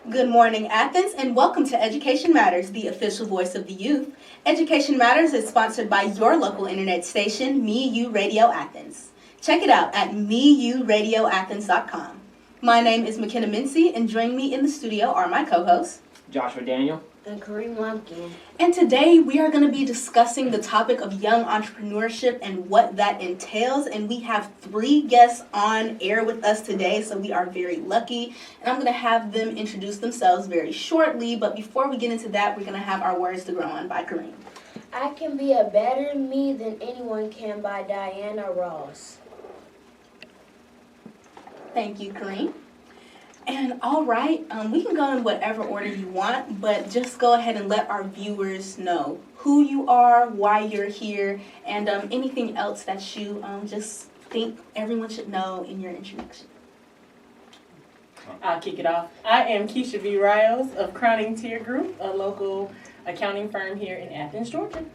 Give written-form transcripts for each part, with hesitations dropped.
Good morning, Athens, and welcome to Education Matters, the official voice of the youth. Education Matters is sponsored by your local internet station, Me Radio Athens. Check it out at meuradioathens.com. My name is McKenna Mincy, and joining me in the studio are my co-hosts, Joshua Daniel. And Kareem Lumpkin. And today we are going to be discussing the topic of young entrepreneurship and what that entails. And we have 3 guests on air with us today, so we are very lucky. And I'm going to have them introduce themselves very shortly. But before we get into that, we're going to have our words to grow on by Kareem. I can be a better me than anyone can by Diana Ross. Thank you, Kareem. And all right, we can go in whatever order you want, but just go ahead and let our viewers know who you are, why you're here, and anything else that you just think everyone should know in your introduction. I'll kick it off. I am Keisha V Ryals of Crowning Tier Group, a local accounting firm here in Athens, Georgia.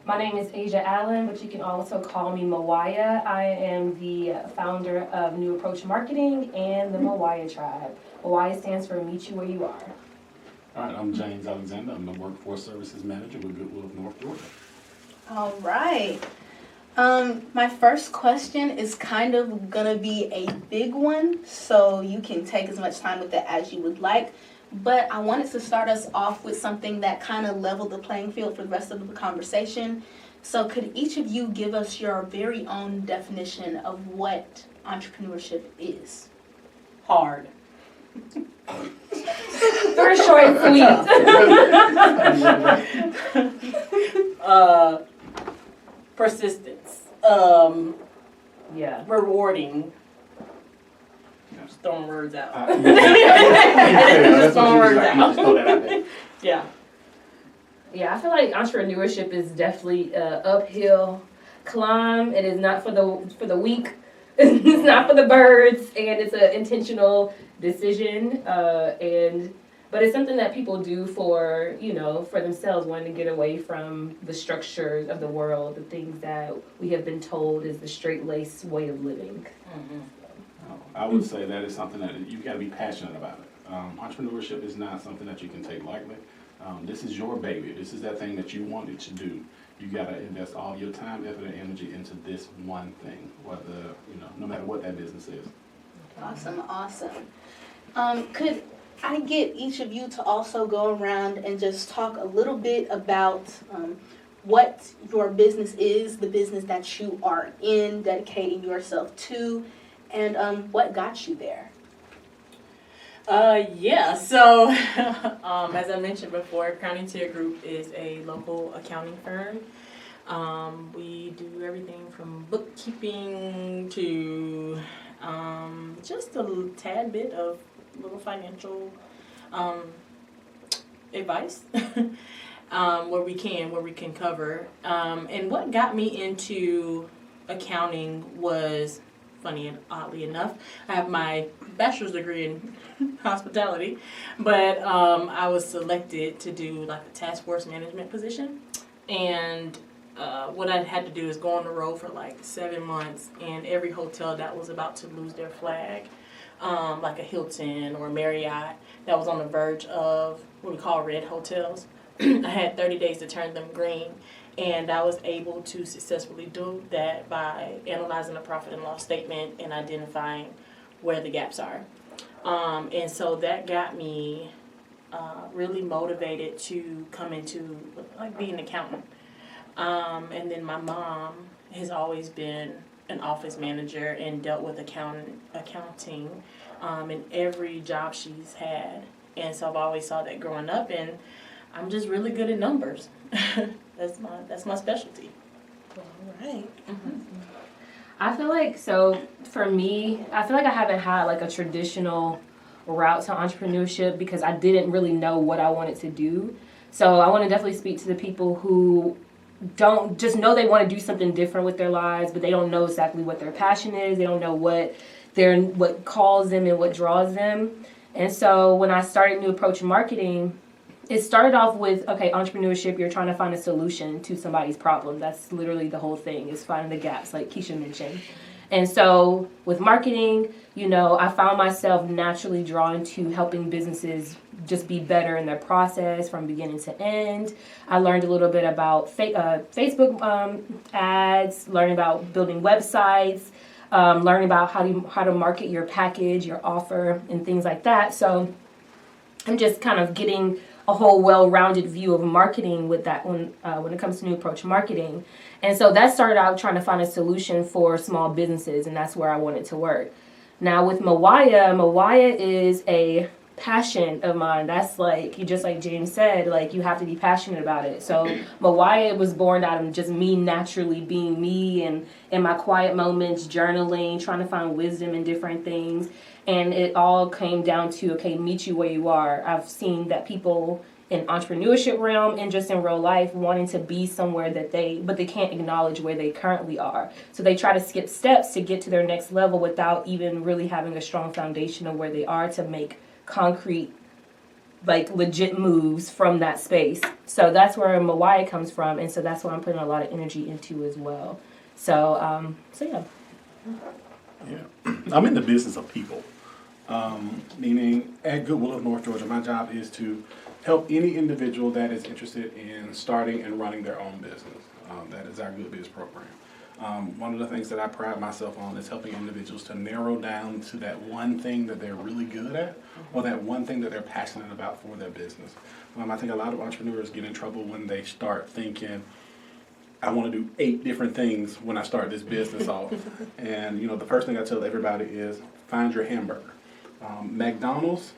My name is Asia Allen, but you can also call me Mawaya. I am the founder of New Approach Marketing and the Mawaya Tribe. Mawaya stands for Meet You Where You Are. All right, I'm James Alexander. I'm the Workforce Services Manager with Goodwill of North Georgia. All right. My first question is kind of going to be a big one, so you can take as much time with it as you would like. But I wanted to start us off with something that kind of leveled the playing field for the rest of the conversation. So could each of you give us your very own definition of what entrepreneurship is? Hard. Very short and sweet. Persistence. Yeah. Rewarding. Just throwing words out. That's throwing words Just throw that out there. Yeah. Yeah, I feel like entrepreneurship is definitely an uphill climb. It is not for the weak. It's not for the birds, and it's an intentional decision. But it's something that people do for themselves, wanting to get away from the structures of the world, the things that we have been told is the straight-laced way of living. Mm-hmm. I would say that is something that you've got to be passionate about it. Entrepreneurship is not something that you can take lightly. This is your baby. This is that thing that you wanted to do. You got to invest all your time, effort, and energy into this one thing, whether, no matter what that business is. Awesome. Could I get each of you to also go around and just talk a little bit about what your business is, the business that you are in, dedicating yourself to, and what got you there? So as I mentioned before, Crowning Tier Group is a local accounting firm. We do everything from bookkeeping to just a tad bit of little financial advice where we can cover. And what got me into accounting was, funny and oddly enough, I have my bachelor's degree in hospitality, but I was selected to do like a task force management position, and what I had to do is go on the road for like 7 months, and every hotel that was about to lose their flag, like a Hilton or Marriott, that was on the verge of what we call red hotels, I had 30 days to turn them green. And I was able to successfully do that by analyzing the profit and loss statement and identifying where the gaps are. And so that got me really motivated to come into being an accountant. And then my mom has always been an office manager and dealt with accounting in every job she's had. And so I've always saw that growing up, and I'm just really good at numbers. That's my specialty. All right. Mm-hmm. I feel like, so for me, I feel like I haven't had like a traditional route to entrepreneurship because I didn't really know what I wanted to do. So I want to definitely speak to the people who don't just know they want to do something different with their lives, but they don't know exactly what their passion is. They don't know what calls them and what draws them. And so when I started New Approach Marketing, it started off with, entrepreneurship, you're trying to find a solution to somebody's problem. That's literally the whole thing, is finding the gaps, like Keisha mentioned. And so with marketing, you know, I found myself naturally drawn to helping businesses just be better in their process from beginning to end. I learned a little bit about Facebook ads, learning about building websites, learning about how to market your package, your offer, and things like that. So I'm just kind of getting a whole well-rounded view of marketing with that when it comes to new approach marketing. And so that started out trying to find a solution for small businesses, and that's where I wanted to work. Now with Mawaya is a passion of mine. That's like, just like James said, like you have to be passionate about it. So Mawaya was born out of just me naturally being me, and in my quiet moments journaling, trying to find wisdom in different things. And it all came down to, okay, meet you where you are. I've seen that people in entrepreneurship realm and just in real life wanting to be somewhere but they can't acknowledge where they currently are. So they try to skip steps to get to their next level without even really having a strong foundation of where they are to make concrete, like legit moves from that space. So that's where Mawaya comes from, and so that's what I'm putting a lot of energy into as well. So yeah. Yeah, I'm in the business of people. Meaning at Goodwill of North Georgia, my job is to help any individual that is interested in starting and running their own business. That is our Good Biz program. One of the things that I pride myself on is helping individuals to narrow down to that one thing that they're really good at, or that one thing that they're passionate about for their business. I think a lot of entrepreneurs get in trouble when they start thinking, I want to do 8 different things when I start this business off. And the first thing I tell everybody is find your hamburger. McDonald's,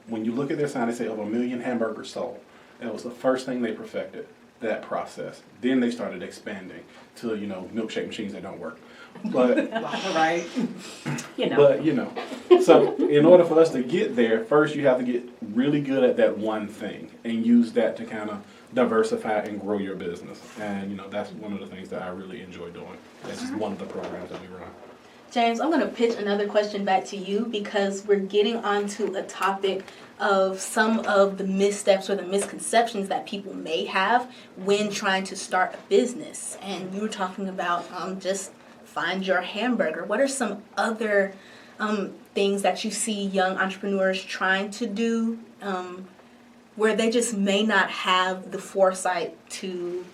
when you look at their sign, they say over 1 million hamburgers sold. That was the first thing they perfected, that process. Then they started expanding to, milkshake machines that don't work. But, Right. So in order for us to get there, first you have to get really good at that one thing and use that to kind of diversify and grow your business. And, that's one of the things that I really enjoy doing. That's just one of the programs that we run. James, I'm going to pitch another question back to you because we're getting onto a topic of some of the missteps or the misconceptions that people may have when trying to start a business. And you were talking about just find your hamburger. What are some other things that you see young entrepreneurs trying to do where they just may not have the foresight to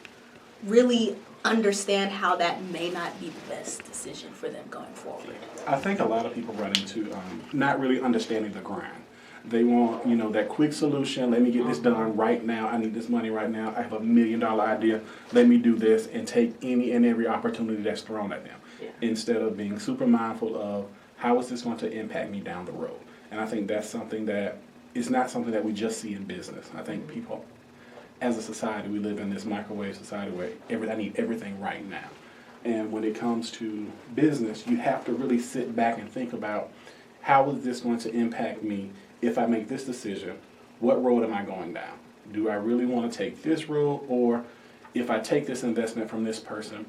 really understand how that may not be the best decision for them going forward? I think a lot of people run into not really understanding the grind. They want, that quick solution. Let me get this done right now. I need this money right now. I have $1 million idea. Let me do this and take any and every opportunity that's thrown at them. Yeah. Instead of being super mindful of how is this going to impact me down the road. And I think that's something that is not something that we just see in business. I think people, as a society, we live in this microwave society where I need everything right now. And when it comes to business, you have to really sit back and think about how is this going to impact me if I make this decision? What road am I going down? Do I really want to take this road, or if I take this investment from this person,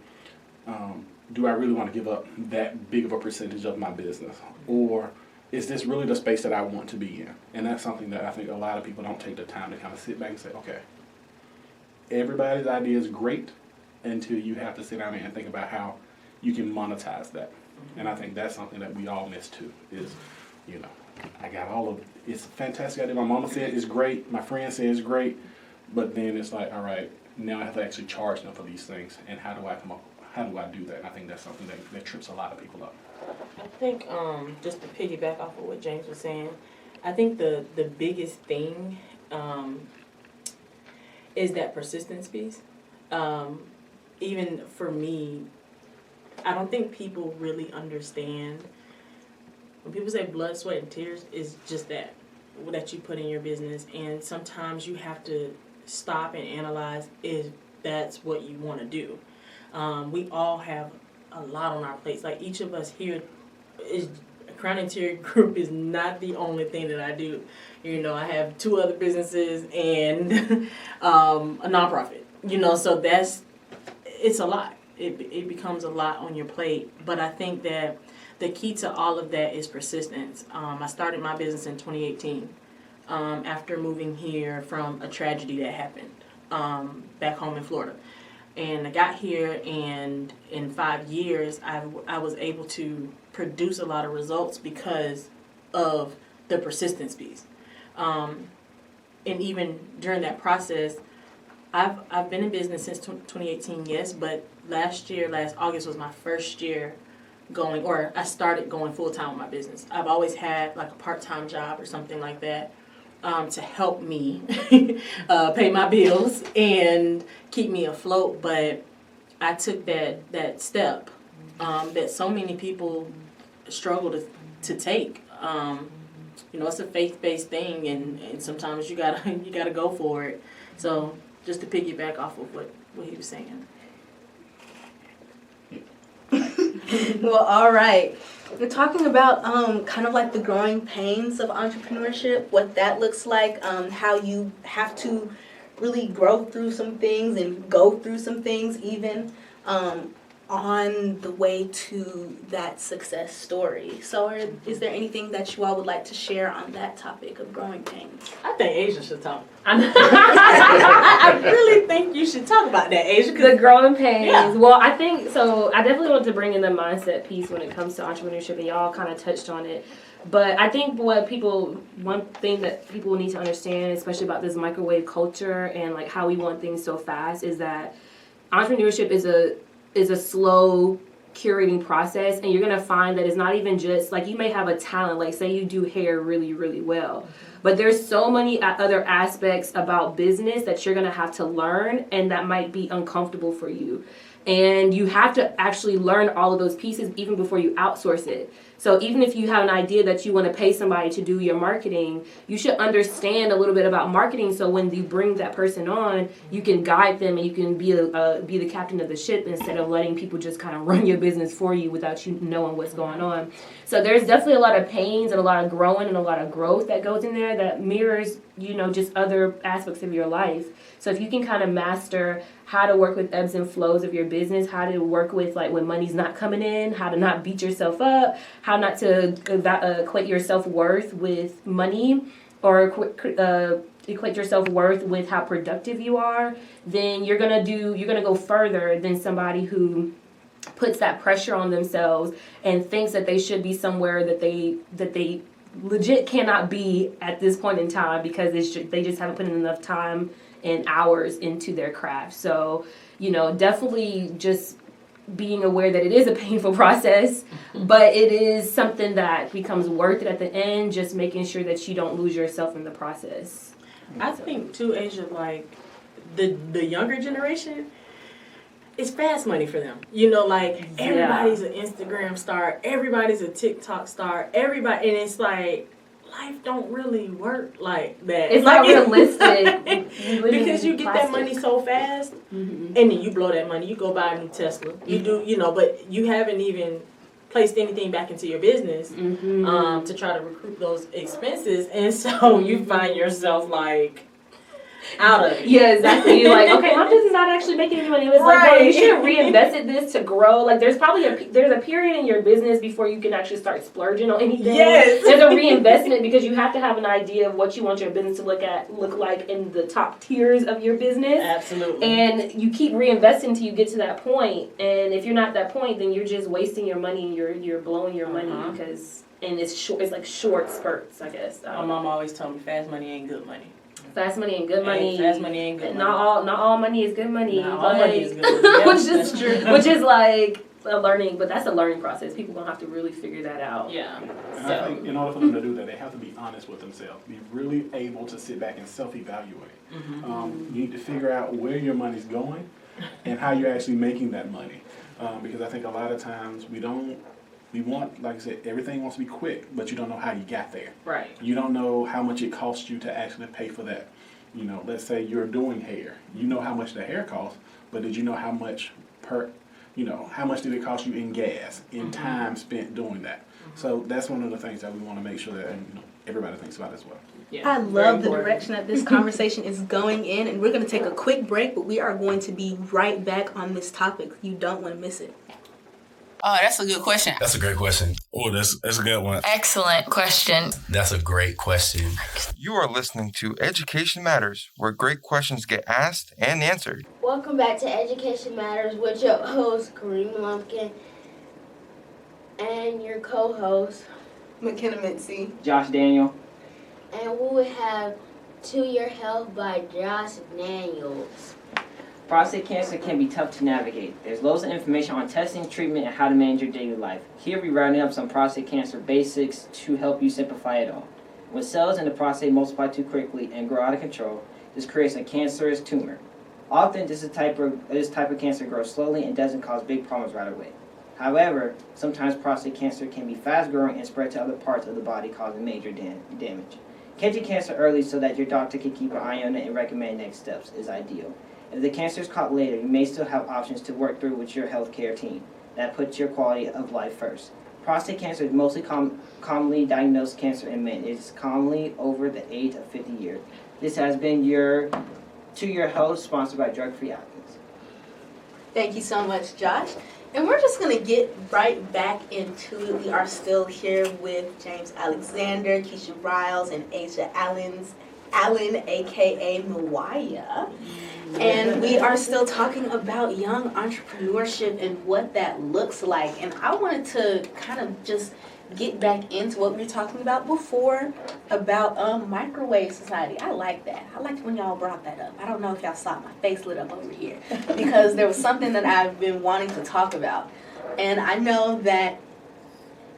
do I really want to give up that big of a percentage of my business? Or is this really the space that I want to be in? And that's something that I think a lot of people don't take the time to kind of sit back and say, okay, everybody's idea is great until you have to sit down and think about how you can monetize that. And I think that's something that we all miss too, is, I got it's a fantastic idea. My mama said it's great. My friend said it's great. But then it's like, all right, now I have to actually charge them for these things. And how do I do that? And I think that's something that trips a lot of people up. I think, just to piggyback off of what James was saying, I think the biggest thing is that persistence piece. Even for me, I don't think people really understand. When people say blood, sweat, and tears, is just that you put in your business. And sometimes you have to stop and analyze if that's what you want to do. We all have a lot on our plates. Like each of us here Crown Interior Group is not the only thing that I do. I have 2 other businesses and a nonprofit. So it's a lot. It becomes a lot on your plate. But I think that the key to all of that is persistence. I started my business in 2018 after moving here from a tragedy that happened back home in Florida. And I got here, and in 5 years, I was able to produce a lot of results because of the persistence piece. And even during that process, I've been in business since 2018, yes, but last August was my first year I started going full-time with my business. I've always had like a part-time job or something like that to help me pay my bills and keep me afloat, but I took that step that so many people struggle to take. It's a faith-based thing, and sometimes you gotta go for it. So just to piggyback off of what he was saying. Well, all right. We're talking about kind of like the growing pains of entrepreneurship, what that looks like, how you have to really grow through some things and go through some things even on the way to that success story. So is there anything that you all would like to share on that topic of growing pains? I think Asia should talk. I really think you should talk about that, Asia. The growing pains. Yeah. Well, I think so. I definitely want to bring in the mindset piece when it comes to entrepreneurship, and y'all kind of touched on it. But I think one thing that people need to understand, especially about this microwave culture and like how we want things so fast, is that entrepreneurship is a slow curating process, and you're gonna find that it's not even just like you may have a talent, like say you do hair really, really well, but there's so many other aspects about business that you're gonna have to learn, and that might be uncomfortable for you. And you have to actually learn all of those pieces even before you outsource it. So even if you have an idea that you want to pay somebody to do your marketing, you should understand a little bit about marketing, so when you bring that person on, you can guide them and you can be the captain of the ship instead of letting people just kind of run your business for you without you knowing what's going on. So there's definitely a lot of pains and a lot of growing and a lot of growth that goes in there that mirrors, just other aspects of your life. So if you can kind of master how to work with ebbs and flows of your business, how to work with like when money's not coming in, how to not beat yourself up, how not to equate your self-worth with money, or equate your self-worth with how productive you are, then you're gonna go further than somebody who puts that pressure on themselves and thinks that they should be somewhere that they legit cannot be at this point in time because they just haven't put in enough time and hours into their craft. So, definitely just being aware that it is a painful process, but it is something that becomes worth it at the end, just making sure that you don't lose yourself in the process. I think too, Asia, like the younger generation, it's fast money for them. Everybody's an Instagram star, everybody's a TikTok star, everybody, and it's like, life don't really work like that. It's not realistic. Because you get that money so fast, and then you blow that money. You go buy a new Tesla. You do, but you haven't even placed anything back into your business to try to recoup those expenses. And so you find yourself like out of it. Yeah, exactly. You're like, okay, my business is not actually making any money. It was like, well, you should have reinvested this to grow. Like, there's probably there's a period in your business before you can actually start splurging on anything. Yes. There's a reinvestment because you have to have an idea of what you want your business to look like in the top tiers of your business. Absolutely. And you keep reinvesting until you get to that point. And if you're not at that point, then you're just wasting your money and you're blowing your money because it's like short spurts, I guess. My mom always told me fast money ain't good money. Fast money and good money. Fast money ain't good money. Not all money is good money. Not all money is good money. Yep, that's true. Which is like a learning, but that's a learning process. People gonna have to really figure that out. Yeah. And I think in order for them to do that, they have to be honest with themselves. Be really able to sit back and self-evaluate. You need to figure out where your money's going and how you're actually making that money. Because I think a lot of times we want, like I said, everything wants to be quick, but you don't know how you got there. Right. You don't know how much it costs you to actually pay for that. Let's say you're doing hair. You know how much the hair costs, but did you know how much how much did it cost you in gas, in time spent doing that? So that's one of the things that we want to make sure that everybody thinks about as well. Yeah, I love the direction that this conversation is going in, and we're going to take a quick break, but we are going to be right back on this topic. You don't want to miss it. Oh, that's a good question. That's a great question. Oh, that's a good one. Excellent question. That's a great question. You are listening to Education Matters, where great questions get asked and answered. Welcome back to Education Matters with your host, Kareem Lumpkin, and your co-host, McKenna Mitzi. Josh Daniel. and we will have To Your Health by Josh Daniels. Prostate cancer can be tough to navigate. There's loads of information on testing, treatment, and how to manage your daily life. Here we rounding up some prostate cancer basics to help you simplify it all. When cells in the prostate multiply too quickly and grow out of control, this creates a cancerous tumor. Often, this type of cancer grows slowly and doesn't cause big problems right away. However, sometimes prostate cancer can be fast-growing and spread to other parts of the body, causing major damage. Catching cancer early so that your doctor can keep an eye on it and recommend next steps is ideal. If the cancer is caught later, you may still have options to work through with your healthcare team. That puts your quality of life first. Prostate cancer is mostly commonly diagnosed cancer in men. It is commonly over the age of 50 years. This has been your To Your Health, sponsored by Drug Free Athens. Thank you so much, Josh. And we're just going to get right back into it. We are still here with James Alexander, Keisha V Ryals, and Asia Allen, a.k.a. Mawaya. And we are still talking about young entrepreneurship and what that looks like. And I wanted to kind of just get back into what we were talking about before about microwave society. I like that. I liked when y'all brought that up. I don't know if y'all saw my face lit up over here because there was something that I've been wanting to talk about. And I know that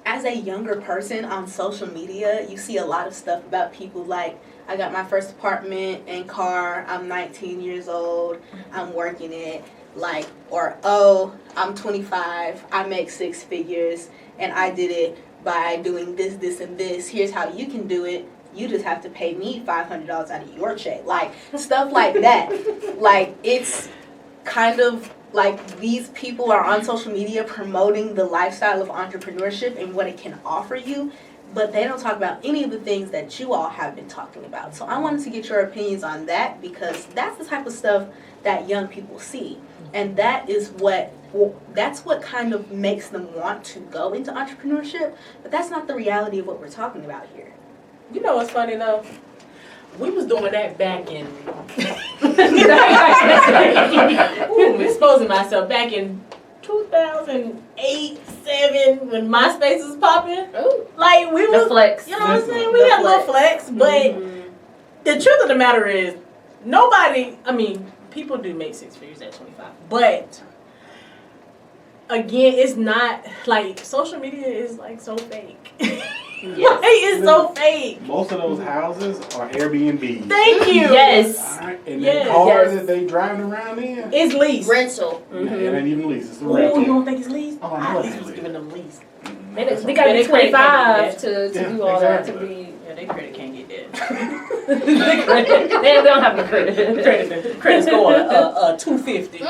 as a younger person on social media, you see a lot of stuff about people like, I got my first apartment and car, I'm 19 years old, I'm working it, like, or, oh, I'm 25, I make 6 figures, and I did it by doing this, this, and this. Here's how you can do it. You just have to pay me $500 out of your check. Like, stuff like that. Like, it's kind of like these people are on social media promoting the lifestyle of entrepreneurship and what it can offer you, but they don't talk about any of the things that you all have been talking about. So I wanted to get your opinions on that because that's the type of stuff that young people see. And that's what kind of makes them want to go into entrepreneurship, but that's not the reality of what we're talking about here. You know what's funny though? We was doing that back in exposing myself back in 2008, 7 when MySpace was popping. Ooh. Like we was flex. You know what I'm saying? We had a little flex, but the truth of the matter is people do make 6 figures at 25. But again, it's not like social media is like so fake. Yes. It's so fake. Most of those houses are Airbnb. Thank you. Yes. All right. And the car that they driving around in, it's leased. Rental. it ain't even leased. It's a Oh, rental. you don't think it's leased? Oh, I know At it's least was leased. giving them lease. They gotta be 25 to Yeah, do all that, to exactly. be... Yeah, they credit can't get that. They don't have the credit. Credit score 250.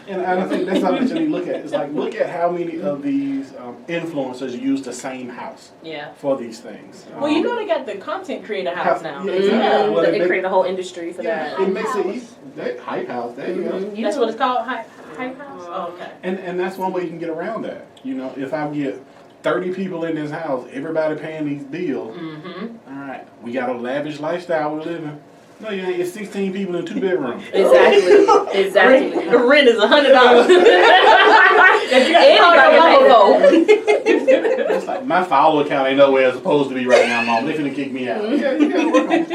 And I think that's something that you need to look at. It's like, look at how many of these influencers use the same house Yeah. for these things. Well, you know they got the content creator house now. Yeah, exactly. Well, They create a whole industry for that. it makes it easy. Hype house, there you go. That's what it's called, hype house. Oh, okay. And that's one way you can get around that. You know, if I get 30 people in this house, everybody paying these bills, all right, we got a lavish lifestyle we're living. No, you ain't. It's 16 people in 2 bedrooms. Exactly. The rent is $100. It's like my follow account ain't nowhere it's supposed to be right now, Mom. They finna kick me out. You gotta work on it.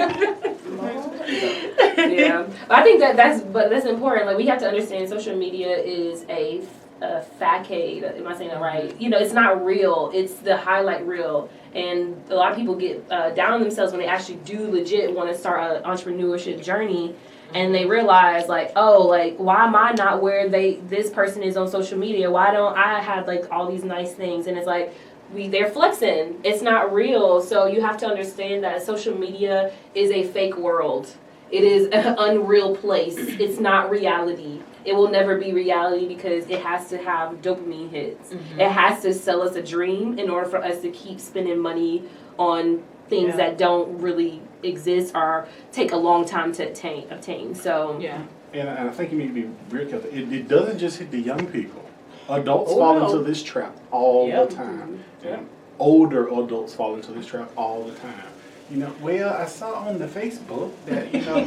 Yeah, I think that's important. Like, we have to understand social media is a facade. Am I saying that right? You know, it's not real. It's the highlight reel, and a lot of people get down on themselves when they actually do legit want to start an entrepreneurship journey, and they realize like, oh, like, why am I not where this person is on social media? Why don't I have like all these nice things? And it's like, they're flexing. It's not real. So you have to understand that social media is a fake world. It is an unreal place. It's not reality. It will never be reality because it has to have dopamine hits. It has to sell us a dream in order for us to keep spending money on things that don't really exist or take a long time to obtain. So yeah. And I think you need to be very careful. It doesn't just hit the young people. Adults Oh, fall no. into this trap all Yep. the time. Yep. And older adults fall into this trap all the time. You know, well, I saw on the Facebook that, you know,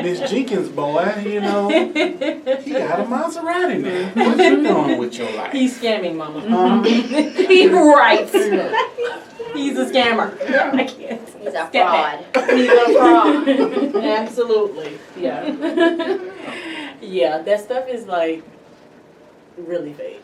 this Jenkins boy, you know, he got a Maserati now. What you doing with your life? He's scamming, Mama. He right. He's a scammer. I can't. He's a Step back. fraud. He's a fraud. Absolutely. Yeah. Yeah, that stuff is like really fake.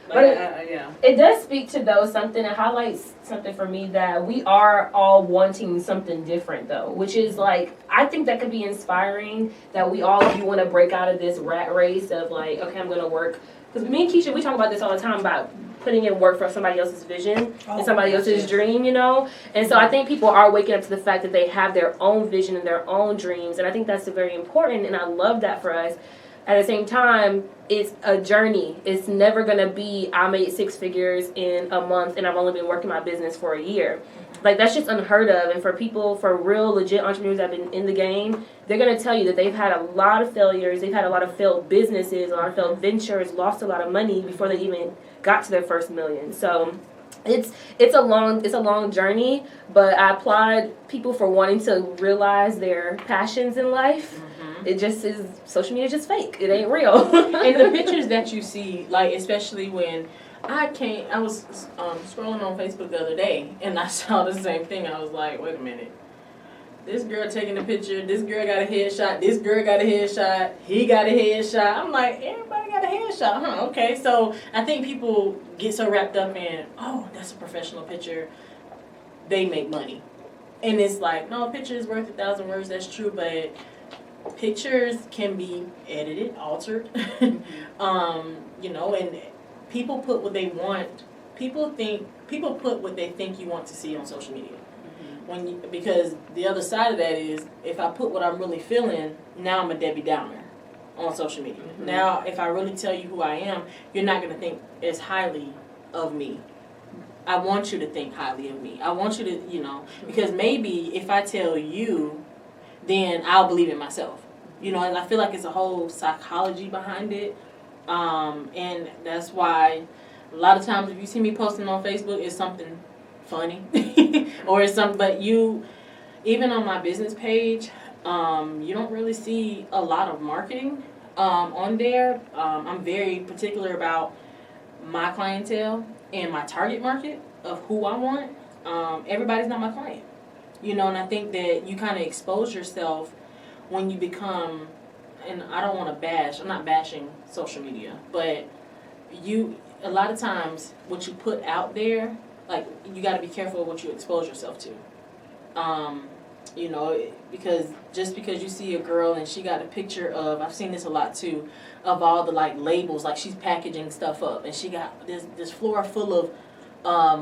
Like, But yeah. It does speak to, though, something, it highlights something for me that we are all wanting something different, though, which is like, I think that could be inspiring, that we all do want to break out of this rat race of like, okay, I'm going to work. Because me and Keisha, we talk about this all the time about putting in work for somebody else's vision and somebody else's dream, you know? And so I think people are waking up to the fact that they have their own vision and their own dreams. And I think that's very important, and I love that for us. At the same time, it's a journey. It's never going to be, I made 6 figures in a month and I've only been working my business for a year. Like, that's just unheard of. And for people, for real, legit entrepreneurs that have been in the game, they're going to tell you that they've had a lot of failures. They've had a lot of failed businesses, a lot of failed ventures, lost a lot of money before they even got to their first million. So it's a long journey, but I applaud people for wanting to realize their passions in life. It just is, social media is just fake. It ain't real. And the pictures that you see, like, especially when I was scrolling on Facebook the other day, and I saw the same thing. I was like, wait a minute. This girl taking a picture, this girl got a headshot, this girl got a headshot, he got a headshot. I'm like, everybody got a headshot, huh? Okay, so I think people get so wrapped up in, oh, that's a professional picture. They make money. And it's like, no, a picture is worth 1,000 words, that's true, but pictures can be edited, altered, you know, and people put what they want. People put what they think you want to see on social media. Because the other side of that is, if I put what I'm really feeling, now I'm a Debbie Downer on social media. Now, if I really tell you who I am, you're not going to think as highly of me. I want you to think highly of me. I want you to, you know, because maybe if I tell you, then I'll believe it myself. You know, and I feel like it's a whole psychology behind it. And that's why a lot of times if you see me posting on Facebook, it's something funny. Or it's something, but even on my business page, you don't really see a lot of marketing on there. I'm very particular about my clientele and my target market of who I want. Everybody's not my client. You know, and I think that you kind of expose yourself when you become, and I don't want to bash, I'm not bashing social media, but a lot of times what you put out there, like, you got to be careful of what you expose yourself to. You know, because just because you see a girl and she got a picture of, I've seen this a lot too, of all the like labels, like she's packaging stuff up and she got this floor full of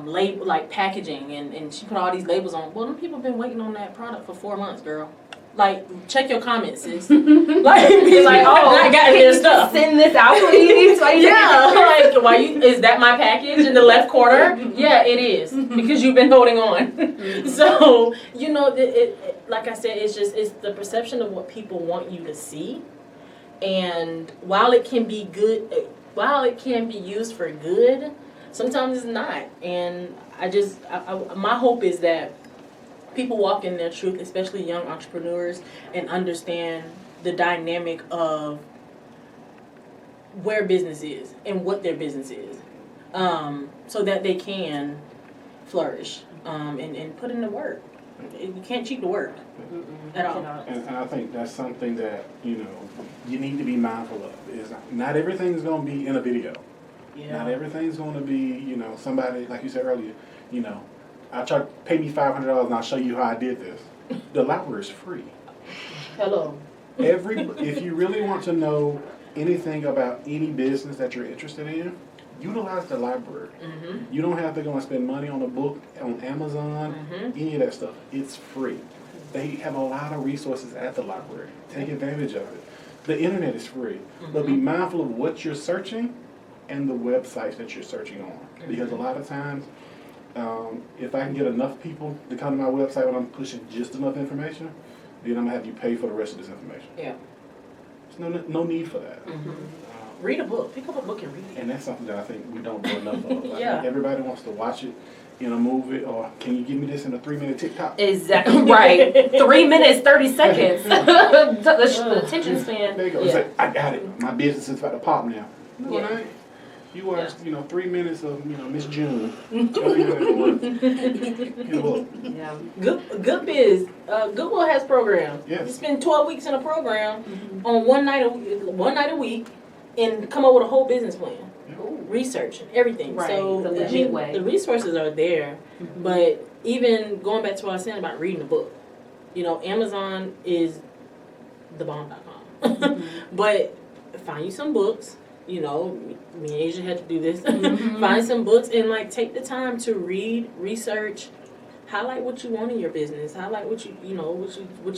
label, like packaging, and she put all these labels on. Well, them people have been waiting on that product for 4 months, girl. Like, check your comments, sis. Like, oh, I got their stuff. Send this out, please. Yeah, like, is that my package in the left corner? Yeah, it is, because you've been holding on. So, you know, like I said, it's the perception of what people want you to see. And while it can be good, while it can be used for good, sometimes it's not. And my hope is that people walk in their truth, especially young entrepreneurs, and understand the dynamic of where business is and what their business is, so that they can flourish and put in the work. You can't cheat the work at all. And I think that's something that, you know, you need to be mindful of. Is not everything's going to be in a video. Yeah. Not everything's going to be, you know, somebody, like you said earlier, you know, I try to pay me $500 and I'll show you how I did this. The library is free. Hello. If you really want to know anything about any business that you're interested in, utilize the library. Mm-hmm. You don't have to go and spend money on a book on Amazon, any of that stuff. It's free. They have a lot of resources at the library. Take advantage of it. The internet is free, but be mindful of what you're searching and the websites that you're searching on. Because a lot of times, if I can get enough people to come to my website when I'm pushing just enough information, then I'm going to have you pay for the rest of this information. Yeah. There's no need for that. Read a book. Pick up a book and read it. And that's something that I think we don't do enough of. I Yeah. think everybody wants to watch it in a movie, or can you give me this in a 3-minute TikTok? Exactly. Right. 3 minutes, 30 seconds. the attention span. There you go. It's like, I got it. My business is about to pop now. No, Yeah. it ain't. You watch, 3 minutes of, Miss June. Tell me how that works. In a book. Yeah. Good biz. Goodwill has programs. Yes. You spend 12 weeks in a program on one night a week and come up with a whole business plan. Research and everything. Right, So the legit way. the resources are there, but even going back to what I was saying about reading a book, Amazon is the bomb.com. But find you some books. Me and Asia had to do this. Find some books and take the time to read, research, highlight what you want in your business, highlight what you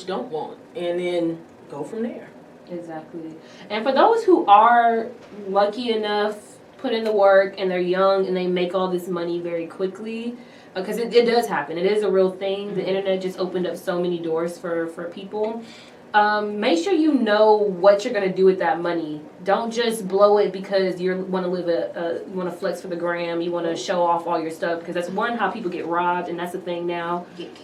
don't want, and then go from there. Exactly. And for those who are lucky enough, put in the work, and they're young and they make all this money very quickly, because it does happen. It is a real thing. The internet just opened up so many doors for people. Make sure you know what you're going to do with that money. Don't just blow it because you want to you want to flex for the gram, you want to show off all your stuff, because that's how people get robbed, and that's the thing now. If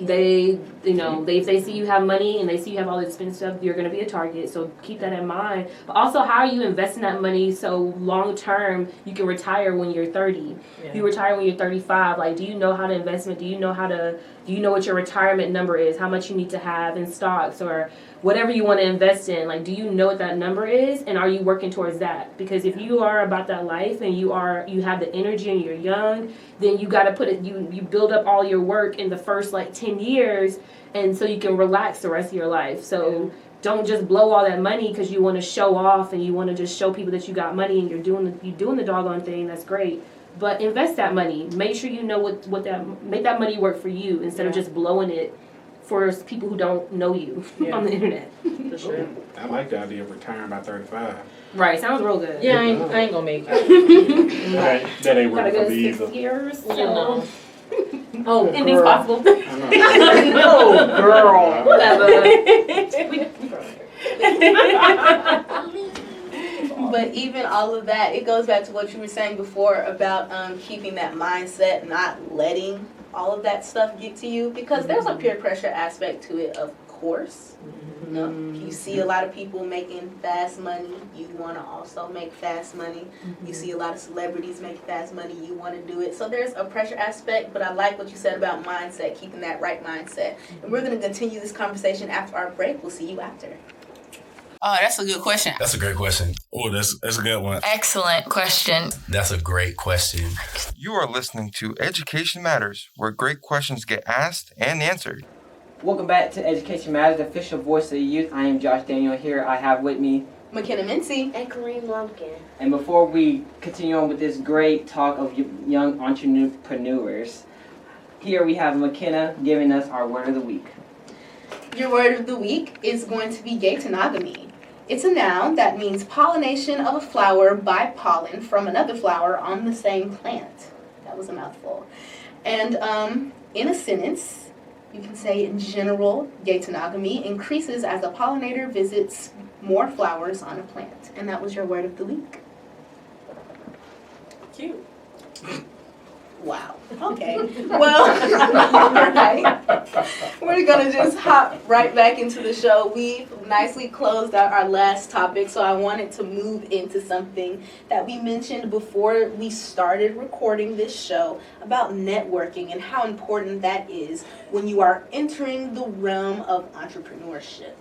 they see you have money and they see you have all this expensive stuff, you're going to be a target, so keep that in mind. But also, how are you investing that money so long term you can retire when you're 30? Yeah. If you retire when you're 35, do you know how to investment? Do you know what your retirement number is? How much you need to have in stocks or whatever you want to invest in? Do you know what that number is, and are you working towards that? Because if you are about that life and you have the energy and you're young, then you got to put it. You build up all your work in the first 10 years, and so you can relax the rest of your life. So don't just blow all that money because you want to show off and you want to just show people that you got money and you're doing the doggone thing. That's great. But invest that money. Make sure you know make that money work for you instead of just blowing it for people who don't know you on the internet. For sure. I like the idea of retiring by 35. Right, sounds real good. Yeah, I ain't gonna make it. That ain't Gotta working go for me 6 either. years. No. Oh, ending's possible. No, girl. But even all of that, it goes back to what you were saying before about keeping that mindset, not letting all of that stuff get to you, because there's a peer pressure aspect to it, of course. You see a lot of people making fast money, you want to also make fast money. You see a lot of celebrities make fast money, you want to do it. So there's a pressure aspect, but I like what you said about mindset, keeping that right mindset. And we're going to continue this conversation after our break. We'll see you after. Oh, that's a good question. That's a great question. Oh, that's a good one. Excellent question. That's a great question. You are listening to Education Matters, where great questions get asked and answered. Welcome back to Education Matters, the official voice of the youth. I am Josh Daniel here. I have with me McKenna Mincy. And Kareem Lumpkin. And before we continue on with this great talk of young entrepreneurs, here we have McKenna giving us our word of the week. Your word of the week is going to be gatonogamy. It's a noun that means pollination of a flower by pollen from another flower on the same plant. That was a mouthful. And in a sentence, you can say, in general, gatonogamy increases as a pollinator visits more flowers on a plant. And that was your word of the week. Cute. Wow. Okay. Well, all right. We're going to just hop right back into the show. We've nicely closed out our last topic, so I wanted to move into something that we mentioned before we started recording this show about networking and how important that is when you are entering the realm of entrepreneurship.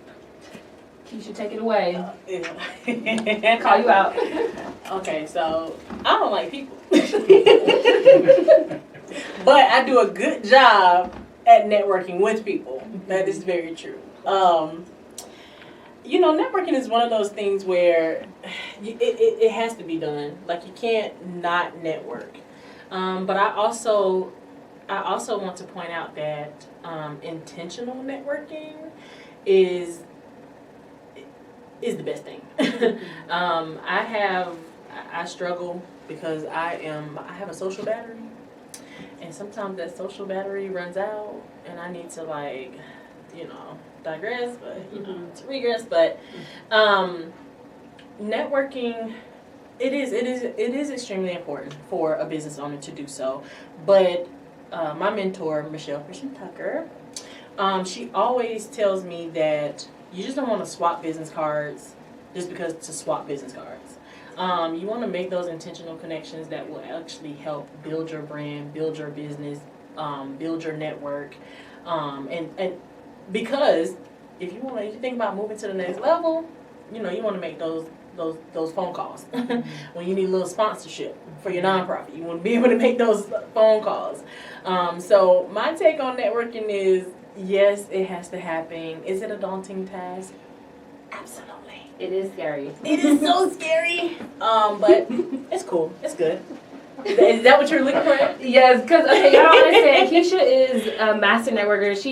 Keisha, take it away. Yeah. Call you out. Okay, so I don't like people. But I do a good job at networking with people. That is very true. Networking is one of those things where it has to be done. You can't not network. But I also want to point out that intentional networking is the best thing. I struggle because I have a social battery, and sometimes that social battery runs out, and I need to digress, but to regress. But networking It is extremely important for a business owner to do so. But my mentor, Michelle Christian Tucker, she always tells me that you just don't want to swap business cards just because to swap business cards. You want to make those intentional connections that will actually help build your brand, build your business, build your network, and because if you think about moving to the next level, you want to make those phone calls. When you need a little sponsorship for your nonprofit, you want to be able to make those phone calls. So my take on networking is, yes, it has to happen. Is it a daunting task? Absolutely. It is scary. It is so scary. But it's cool. It's good. Is that what you're looking for? Yes, because okay, y'all don't understand. Keisha is a master networker. It's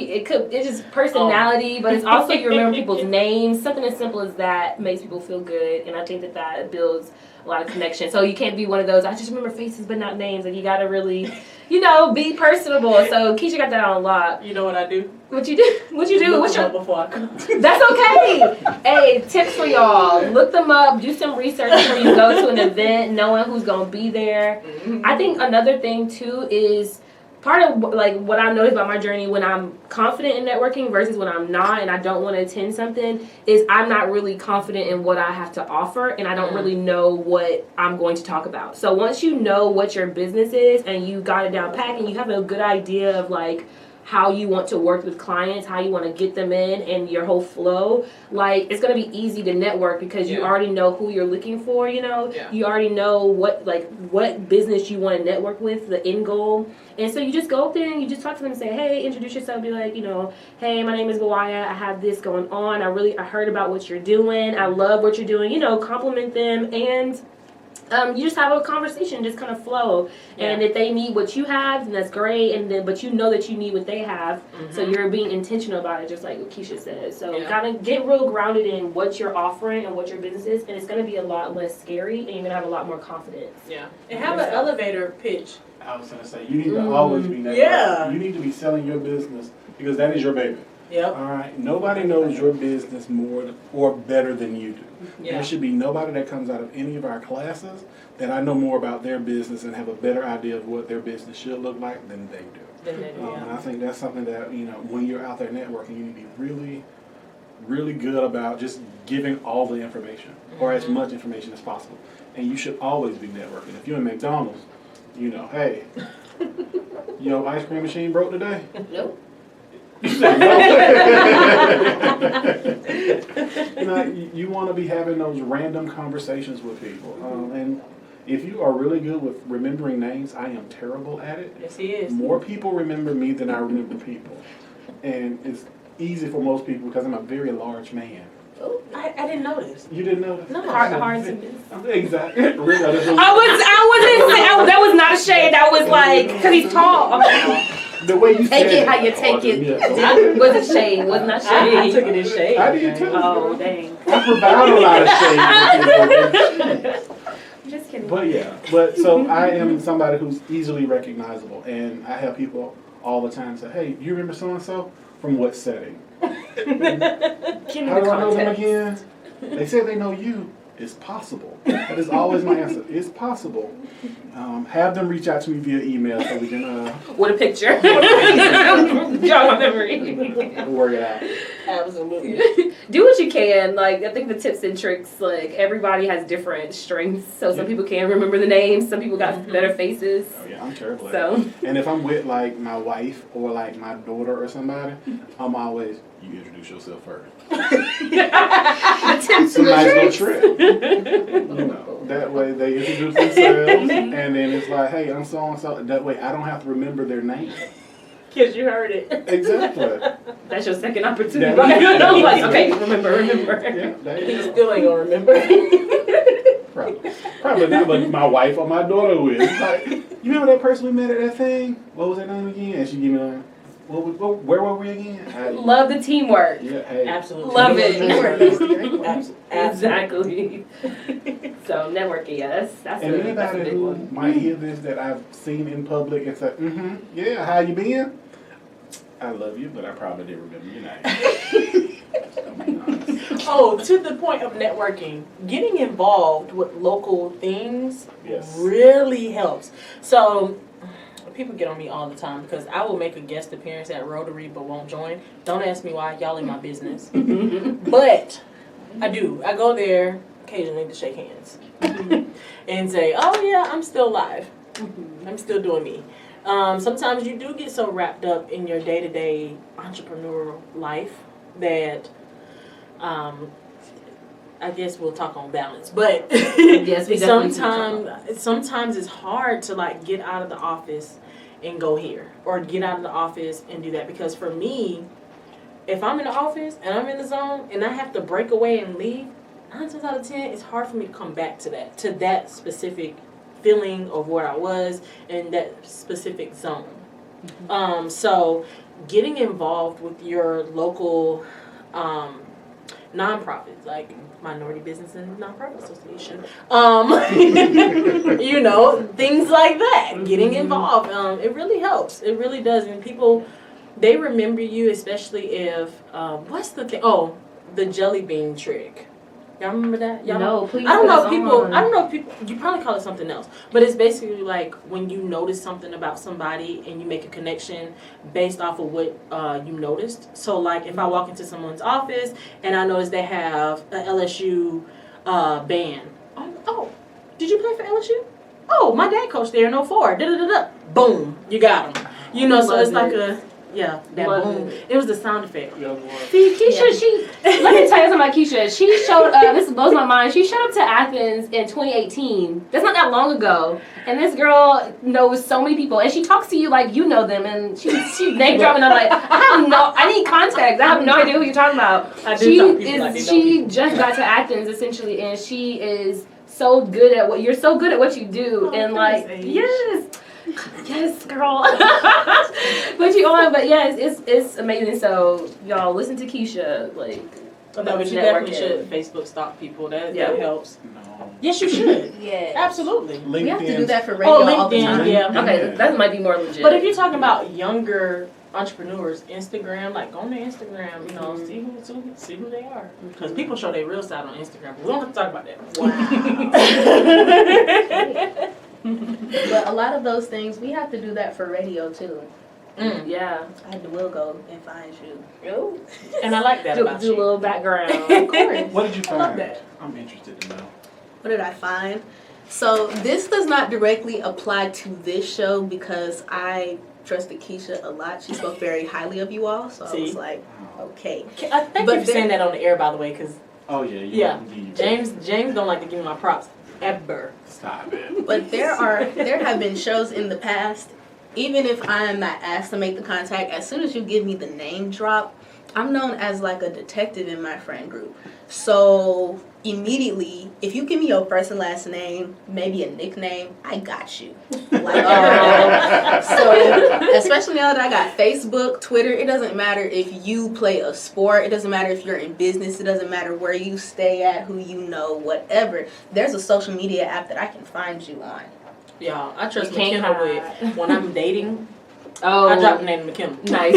just personality, but it's also you remember people's names. Something as simple as that makes people feel good, and I think that builds a lot of connection. So you can't be one of those, I just remember faces but not names. Like you gotta really, be personable. So Keisha got that on lock. You know what I do? What you do? What you do? What's your before I come? That's okay. Hey, tips for y'all. Look them up. Do some research before you go to an event, knowing who's gonna be there. I think another thing too is part of like what I noticed about my journey when I'm confident in networking versus when I'm not and I don't want to attend something is I'm not really confident in what I have to offer and I don't really know what I'm going to talk about. So once you know what your business is and you got it down pat and you have a good idea of like how you want to work with clients, how you want to get them in, and your whole flow, like, it's going to be easy to network because you already know who you're looking for, you already know what business you want to network with, the end goal. And so you just go up there and you just talk to them and say, hey, introduce yourself, be like, hey, my name is Gawaya, I have this going on, I heard about what you're doing, I love what you're doing, compliment them, and you just have a conversation, just kind of flow. Yeah. And if they need what you have, then that's great. But you know that you need what they have, so you're being intentional about it, just like what Keisha said. So gotta get real grounded in what you're offering and what your business is, and it's gonna be a lot less scary, and you're gonna have a lot more confidence. Yeah, and have an elevator pitch. I was gonna say you need to always be networking. Yeah, you need to be selling your business because that is your baby. Yep. All right. Nobody knows your business more or better than you do. Yeah. There should be nobody that comes out of any of our classes that I know more about their business and have a better idea of what their business should look like than they do. And I think that's something that, when you're out there networking, you need to be really, really good about just giving all the information or as much information as possible. And you should always be networking. If you're in McDonald's, hey, your ice cream machine broke today? Nope. You want to be having those random conversations with people. And if you are really good with remembering names, I am terrible at it. Yes, he is. More people remember me than I remember people. And it's easy for most people because I'm a very large man. Oh, I didn't notice. You didn't notice? No, hard to miss. Exactly. Really, that was not a shade. That was like, because he's tall. The way you take it how you take it. Yeah. Was it shade? Was not shade. I took it as shade. I did too. Oh, dang. I provide a lot of shade. I'm just kidding. But so I am somebody who's easily recognizable, and I have people all the time say, "Hey, you remember so and so from what setting?" How do I know them again? They say they know you. It's possible. That is always my answer. It's possible. Have them reach out to me via email so we can with a picture. Jog my memory. Work it out. Absolutely. Do what you can. Like, I think the tips and tricks, like, everybody has different strengths. So some people can't remember the names. Some people got better faces. Oh yeah, I'm terrible at it. And if I'm with like my wife or like my daughter or somebody, I'm always, you introduce yourself first. It's a nice little trick. That way they introduce themselves and then it's like, hey, I'm so and so. That way I don't have to remember their name. Because you heard it. Exactly. That's your second opportunity. I'm like, okay, remember. Yeah, he still ain't gonna remember. Probably not, but my wife or my daughter will. It's like, you remember that person we met at that thing? What was their name again? And she give me like, where were we again? Love the teamwork. Yeah, hey. Absolutely. Love it. Exactly. So networking, that's a anybody big who one. might hear this that I've seen in public and say, yeah, how you been? I love you, but I probably didn't remember your name. Oh, to the point of networking, getting involved with local things Yes. really helps. So, people get on me all the time because I will make a guest appearance at Rotary but won't join. Don't ask me why. Y'all in my business. But I do. I go there occasionally to shake hands and say, "Oh yeah, I'm still alive. I'm still doing me." Sometimes you do get so wrapped up in your day-to-day entrepreneurial life that I guess we'll talk on balance, but Yes, we definitely sometimes it's hard to like get out of the office and go here, or get out of the office and do that, because for me, if I'm in the office and I'm in the zone and I have to break away and leave, 9 times out of 10, it's hard for me to come back to that specific feeling of where I was in that specific zone. So getting involved with your local nonprofits, like Minority Business and Nonprofit Association, you know, things like that, getting involved, it really helps. It really does. And people, they remember you, especially if, what's the thing? Oh, the jelly bean trick. Y'all remember that? Y'all No, please. I don't know if people, you probably call it something else, but it's basically like when you notice something about somebody and you make a connection based off of what you noticed. So like if I walk into someone's office and I notice they have a LSU band. Oh, did you play for LSU? Oh, my dad coached there in 04. Da-da-da-da. Boom, you got them. You know, so it's like a, yeah, that boom. It was the sound effect. See, Keisha, let me tell you something about Keisha. She showed up, this blows my mind, she showed up to Athens in 2018. That's not that long ago. And this girl knows so many people. And she talks to you like you know them. And she's name dropping. I'm like, I need context. I have no idea who you're talking about. She just got to Athens, essentially, and she is so good at what, you're so good at what you do. And like, yes, girl. But you on, but yes, it's amazing. So y'all listen to Keisha, like. No, but you definitely should Facebook stalk people. That helps. No. Yes, you should. Yeah, absolutely. LinkedIn. We have to do that for radio all the time. Yeah. Okay, that might be more legit. But if you're talking about younger entrepreneurs, Instagram, like go on their Instagram, you know, see who they are, because people show their real side on Instagram. But we don't have to talk about that. Wow. But a lot of those things, we have to do that for radio too. Yeah. I will go and find you. And I like that about do you. a little background. Of course. What did you find? I love that. I'm interested to know. What did I find? So this does not directly apply to this show because I trusted Keisha a lot. She spoke very highly of you all, so I was like, okay. Thank you for saying that on the air, by the way, because James don't like to give me my props ever. Stop it. But there have been shows in the past. Even if I am not asked to make the contact, as soon as you give me the name drop, I'm known as like a detective in my friend group. So immediately, if you give me your first and last name, maybe a nickname, I got you. Like, so especially now that I got Facebook, Twitter, it doesn't matter if you play a sport, it doesn't matter if you're in business, it doesn't matter where you stay at, who you know, whatever. There's a social media app that I can find you on. Yeah, I trust McKenna with when I'm dating. Oh, I dropped the name McKenna. Nice.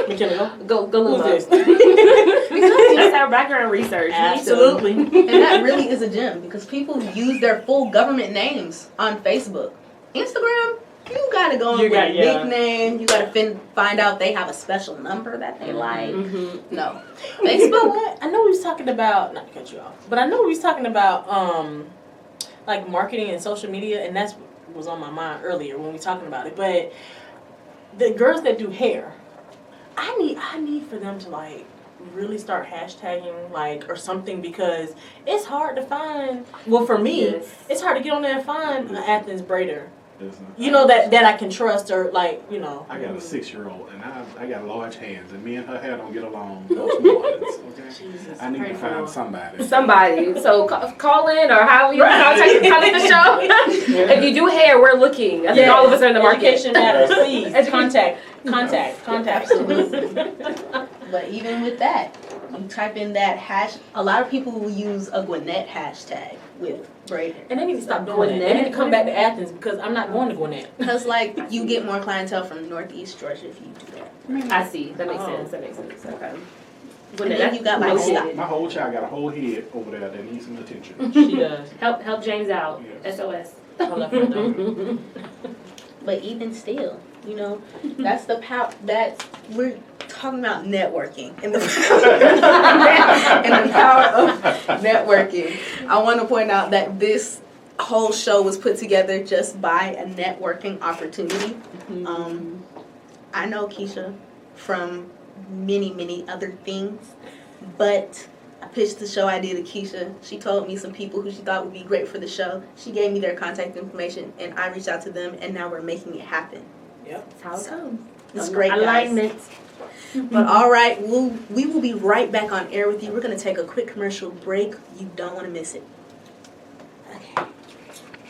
McKenna, go look who's up. this? Because that's our background research. Absolutely. And that really is a gem because people use their full government names on Facebook. Instagram, you gotta go on with a nickname. You gotta find out they have a special number that they like. Mm-hmm. No. Facebook, what? I know we was talking about, not to cut you off, but I know we was talking about like marketing and social media, and that's what was on my mind earlier when we were talking about it. But the girls that do hair, I need for them to like really start hashtagging like or something, because it's hard to find. Well, for me, it's hard to get on there and find an Athens braider. You know that I can trust, or like, you know. I got a 6-year-old and I got large hands, and me and her hair don't get along those mornings. Okay, Jesus, I need to find somebody. So call in, or how you contact the show. If you do hair, we're looking. I think all of us are in the market. Education matters. Please contact. Absolutely. But even with that, you type in that hash. A lot of people will use a Gwinnett hashtag with braiding. And they need to stop doing that. They need to come back to Athens, because I'm not going to Gwinnett. Because like you get more clientele from Northeast Georgia if you do that. I see. That makes Oh. sense. That makes sense. Okay. And then you got like noted. My whole child got a whole head over there that needs some attention. She does. Help James out. Yes. SOS. I love her though. But even still, you know, that's the power. That's we're talking about networking and the and the power of networking. I want to point out that this whole show was put together just by a networking opportunity. I know Keisha from many other things, but I pitched the show idea to Keisha. She told me some people who she thought would be great for the show. She gave me their contact information, and I reached out to them, and now we're making it happen. Yep. That's how it comes. It's great, guys. Alignment. But all right, we will be right back on air with you. We're going to take a quick commercial break. You don't want to miss it. Okay.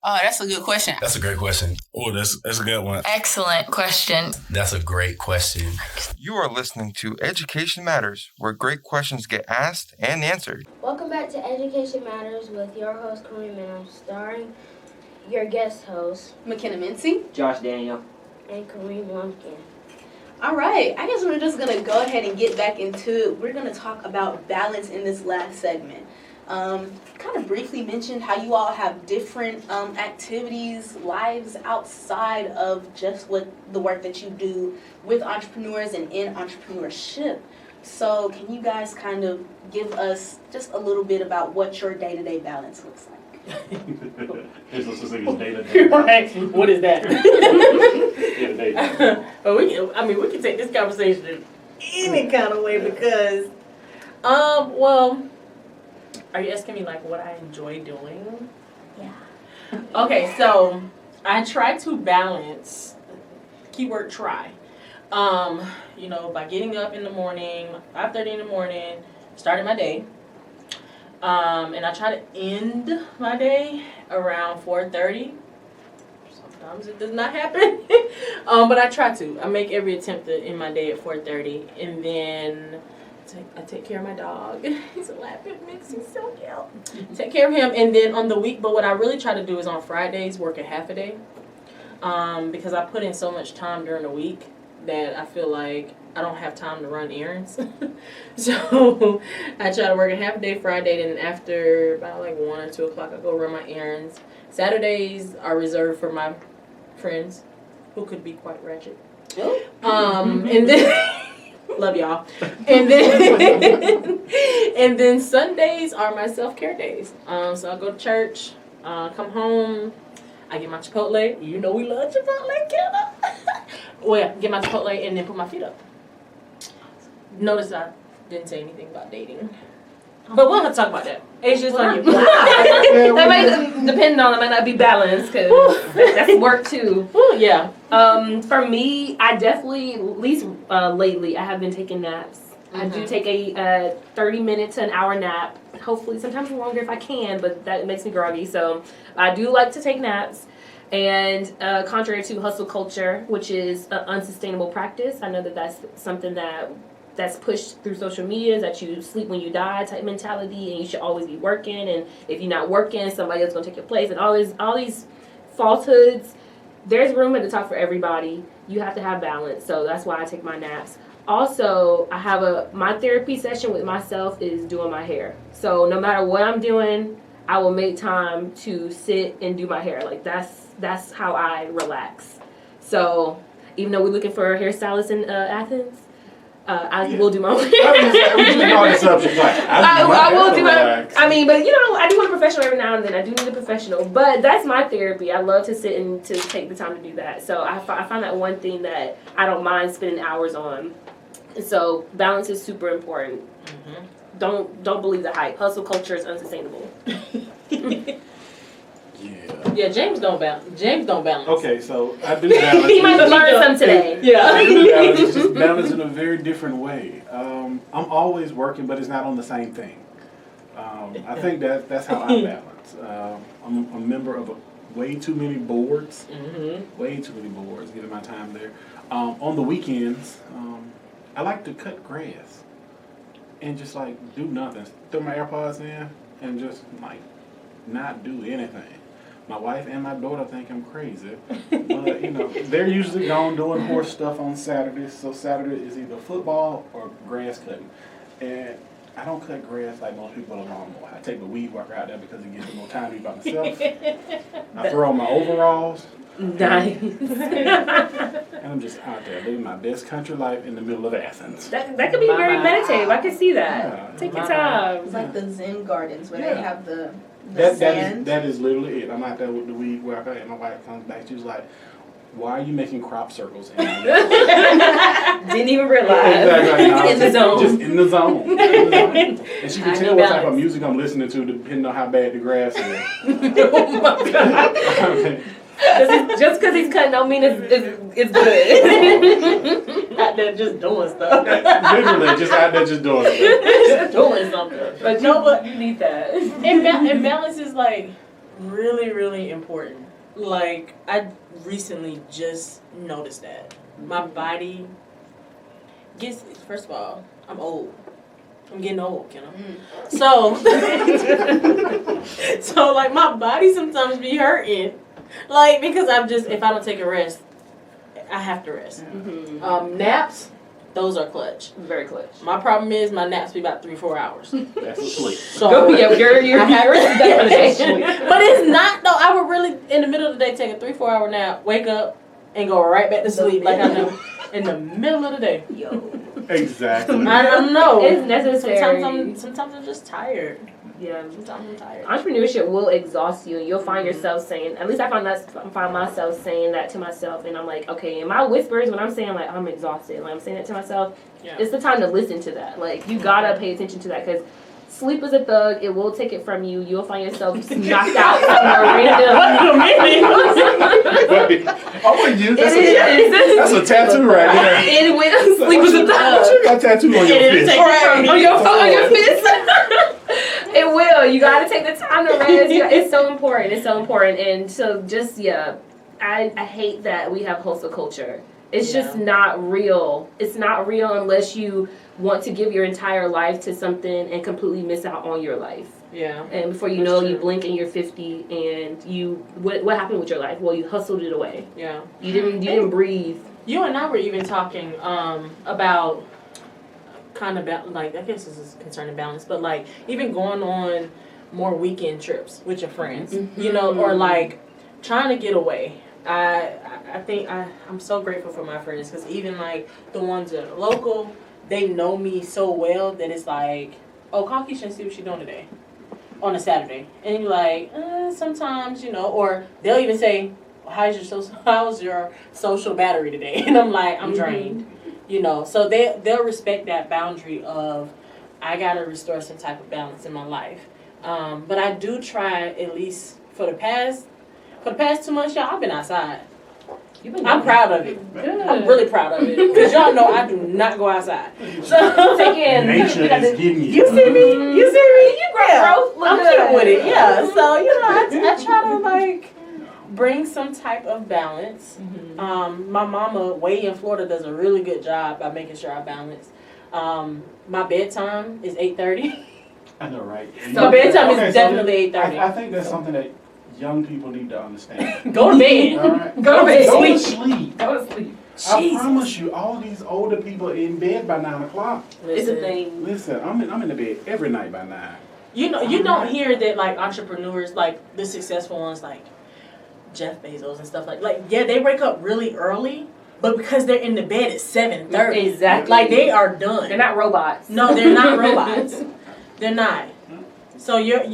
Oh, that's a good question. That's a great question. Oh, that's a good one. Excellent question. That's a great question. You are listening to Education Matters, where great questions get asked and answered. Welcome back to Education Matters with your host, Kareem, and I'm starring your guest host, McKenna Mincy. Josh Daniel. and Kareem Lumpkin. All right, I guess we're just going to go ahead and get back into it. We're going to talk about balance in this last segment. Kind of briefly mentioned how you all have different activities, lives outside of just what the work that you do with entrepreneurs and in entrepreneurship. So can you guys kind of give us just a little bit about what your day-to-day balance looks like? There's no such thing as day-to-day. Right. What is that? Day-to-day. But we can take this conversation in any kind of way because, well, are you asking me like what I enjoy doing? Yeah. Okay, so I try to balance, keyword try, you know, by getting up in the morning, 5:30 in the morning, starting my day. And I try to end my day around 4:30. Sometimes it does not happen, but I try to. I make every attempt to end my day at 4:30, and then I take care of my dog. He's a lap mix. He's so cute. Take care of him, and then on the week. But what I really try to do is on Fridays work a half a day, because I put in so much time during the week that I feel like I don't have time to run errands. So I try to work a half a day Friday, and after about like 1 or 2 o'clock, I go run my errands. Saturdays are reserved for my friends, who could be quite ratchet. And then love y'all. And then and then Sundays are my self-care days. So I go to church, come home, I get my Chipotle. You know we love Chipotle, Kenna. Well, yeah, get my Chipotle and then put my feet up. Notice I didn't say anything about dating. But we'll have to talk about that. It's just on you. That might depend on, it might not be balanced because that's work too. Yeah. For me, I definitely, at least lately, I have been taking naps. I do take a 30 minute to an hour nap. Hopefully, sometimes longer if I can, but that makes me groggy. So I do like to take naps. And contrary to hustle culture, which is an unsustainable practice, I know that that's something that's pushed through social media, that you sleep when you die type mentality, and you should always be working, and if you're not working, somebody else is going to take your place, and all these falsehoods. There's room at the top for everybody. You have to have balance, so that's why I take my naps. Also, I have my therapy session with myself is doing my hair. So no matter what I'm doing, I will make time to sit and do my hair. Like that's how I relax. So even though we're looking for a hairstylist in Athens, I will do my own hair. I will do my. I mean, but you know, I do want a professional every now and then. I do need a professional, but that's my therapy. I love to sit and to take the time to do that. So I find that one thing that I don't mind spending hours on. And so balance is super important. Mm-hmm. Don't believe the hype. Hustle culture is unsustainable. Yeah, James don't balance. Okay, so I do balance. He might have learned some today. Yeah. I do balance. It's just balance in a very different way. I'm always working, but it's not on the same thing. I think that's how I balance. I'm a member of way too many boards. Mm-hmm. Way too many boards, giving my time there. On the weekends, I like to cut grass and just like do nothing. Throw my AirPods in and just like not do anything. My wife and my daughter think I'm crazy. But, you know, they're usually gone doing horse stuff on Saturdays. So Saturday is either football or grass cutting. And I don't cut grass like most people with a lawnmower. I take the weed whacker out there because it gives me more time to be by myself. I throw on my overalls. Nice. And I'm just out there living my best country life in the middle of Athens. That could be very meditative. I can see that. Yeah. Take your time. It's like the Zen gardens where Yeah. they have the That is literally it. I'm out there with the weed whacker, and my wife comes back. She was like, "Why are you making crop circles?" In my yard?" Didn't even realize. Exactly. No, In the zone. Just in the zone. And she I can need tell what type of balance. music I'm listening to depending on how bad the grass is. Oh my God. Okay. Just because he's cutting don't mean it's good. Out there just doing stuff. Literally, just out there just doing stuff. Just doing something. But No, but you need that. and balance is like really, really important. Like I recently just noticed that my body gets. First of all, I'm old. I'm getting old, you know. So, so like my body sometimes be hurting, like because if I don't take a rest, I have to rest. Naps, those are clutch. Very clutch. My problem is my naps be about 3-4 hours. That's a sleep. So Yeah, you're I have definition. But it's not though. I would really in the middle of the day take a 3-4 hour nap, wake up, and go right back to sleep like I do in the middle of the day. Exactly. I don't know. It's necessary. Sometimes I'm just tired. Yeah. Sometimes I'm tired. Entrepreneurship will exhaust you, and you'll find yourself saying, at least I find myself saying that to myself, and I'm like, okay, in my whispers when I'm saying like I'm exhausted, like I'm saying it to myself, it's the time to listen to that. Like you gotta pay attention to that because sleep is a thug. It will take it from you. You'll find yourself knocked out somewhere random. I'm gonna use that's a tattoo right there. It will. Sleep is a thug. You got tattoo on your fist. On your fist. It will. You got to take the time to rest. It's so important. It's so important. And so just, I hate that we have hustle culture. It's just not real. It's not real unless you want to give your entire life to something and completely miss out on your life. Yeah. And before you know, you blink and you're 50 and what happened with your life? Well, you hustled it away. Yeah. You didn't breathe. You and I were even talking about kind of like I guess this is concerning balance, but like even going on more weekend trips with your friends, you know, or like trying to get away. I think I'm so grateful for my friends because even like the ones that are local, they know me so well that it's like, oh, call Keisha and see what she's doing today on a Saturday, and you're like, sometimes, you know, or they'll even say, how's your social battery today? And I'm like, I'm drained. You know, so they'll respect that boundary of I gotta restore some type of balance in my life. But I do try at least for the past 2 months, y'all, I've been outside. I'm proud of it. Good. I'm really proud of it because y'all know I do not go outside. So Nature is getting you. You see me? You growth. I'm cute with it. Yeah. So you know, I try to like bring some type of balance. My mama, way in Florida, does a really good job by making sure I balance. My bedtime is 8:30. I know, right? So bedtime is definitely 8:30. I think that's something that young people need to understand. Go to bed. All right? Go to bed. Go to sleep. Go to sleep. I promise you, all these older people are in bed by 9 o'clock. It's a thing. Listen, I'm in the bed every night by 9. You know, you don't hear that like entrepreneurs, like the successful ones, like Jeff Bezos and stuff like they wake up really early, but because they're in the bed at 7:30, Exactly. like they are done. They're not robots. No, they're not robots. They're not. So your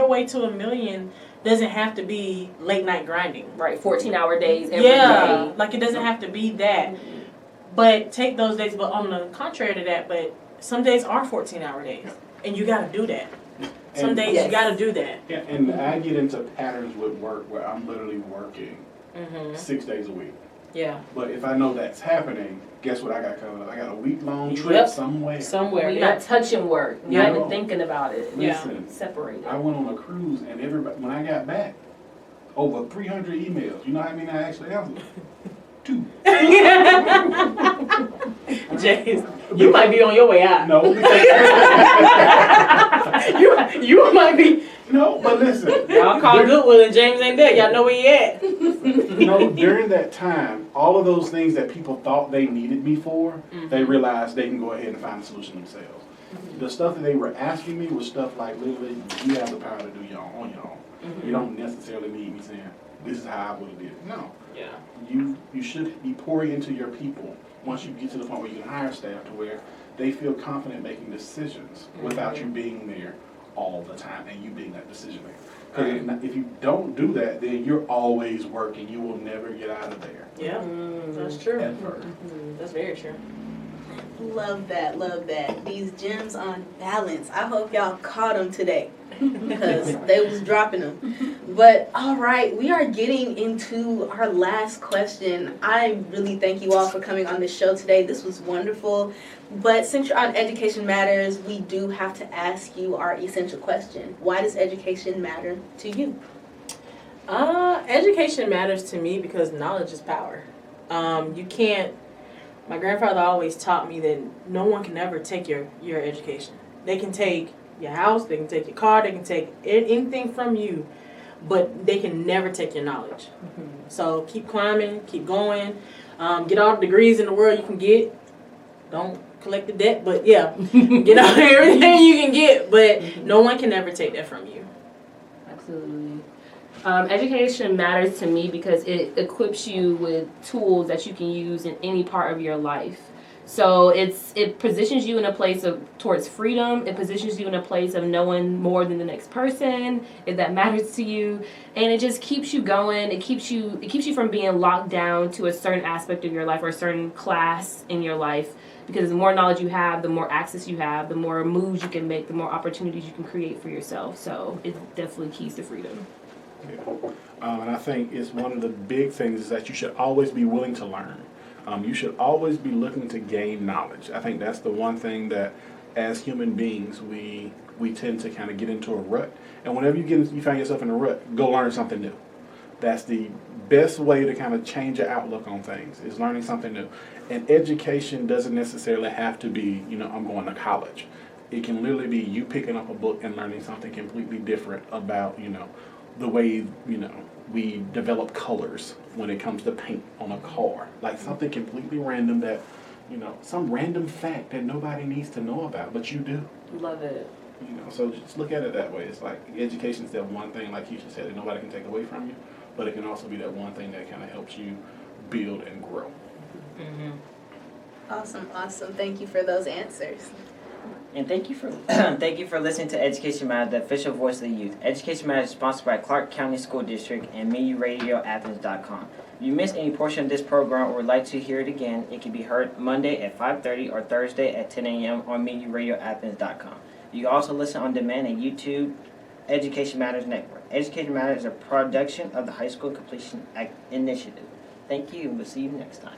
way to $1 million doesn't have to be late night grinding. Right, 14-hour days every day. Like it doesn't have to be that. But take those days. But on the contrary to that, but some days are 14-hour days, and you got to do that. Some days you got to do that. Yeah, and I get into patterns with work where I'm literally working 6 days a week. Yeah. But if I know that's happening, guess what I got coming up? I got a week-long trip somewhere. Somewhere. You're not touching work. You're not even thinking about it. Listen, Separated. I went on a cruise, and everybody, when I got back, over 300 emails. You know how many I actually answered? 2. James, you might be on your way out. No. you might be No, but listen. Y'all call Goodwill and James ain't there. Y'all know where he at. During that time, all of those things that people thought they needed me for, they realized they can go ahead and find a solution themselves. The stuff that they were asking me was stuff like, literally, you have the power to do your own. You don't necessarily need me saying, this is how I would have did it. No. Yeah. You should be pouring into your people once you get to the point where you can hire staff to where they feel confident making decisions without you being there all the time and you being that decision maker. Because if you don't do that, then you're always working. You will never get out of there. Yeah, that's true. Ever. That's very true. Love that, love that. These gems on balance. I hope y'all caught them today because they was dropping them. But all right, we are getting into our last question. I really thank you all for coming on this show today. This was wonderful. But since you're on Education Matters, we do have to ask you our essential question. Why does education matter to you? Education matters to me because knowledge is power. You can't. My grandfather always taught me that no one can ever take your education. They can take your house, they can take your car, they can take anything from you, but they can never take your knowledge. So keep climbing, keep going, get all the degrees in the world you can get. Don't collect the debt, but yeah, get all everything you can get, but no one can ever take that from you. Absolutely. Education matters to me because it equips you with tools that you can use in any part of your life. So it positions you in a place towards freedom. It positions you in a place of knowing more than the next person, if that matters to you, and it just keeps you going. It keeps you from being locked down to a certain aspect of your life or a certain class in your life. Because the more knowledge you have, the more access you have, the more moves you can make, the more opportunities you can create for yourself. So it definitely keys to freedom. Yeah. And I think it's one of the big things is that you should always be willing to learn. You should always be looking to gain knowledge. I think that's the one thing that as human beings we tend to kind of get into a rut. And whenever you find yourself in a rut, go learn something new. That's the best way to kind of change your outlook on things, is learning something new. And education doesn't necessarily have to be, I'm going to college. It can literally be you picking up a book and learning something completely different about, the way, we develop colors when it comes to paint on a car. Like something completely random that, some random fact that nobody needs to know about, but you do. Love it. So just look at it that way. It's like education is that one thing, like Keisha said, that nobody can take away from you, but it can also be that one thing that kind of helps you build and grow. Awesome. Thank you for those answers. And thank you for listening to Education Matters, the official voice of the youth. Education Matters is sponsored by Clark County School District and MenuRadioAthens.com. If you missed any portion of this program or would like to hear it again, it can be heard Monday at 5:30 or Thursday at 10 a.m. on MenuRadioAthens.com. You can also listen on demand at YouTube, Education Matters Network. Education Matters is a production of the High School Completion Initiative. Thank you. We'll see you next time.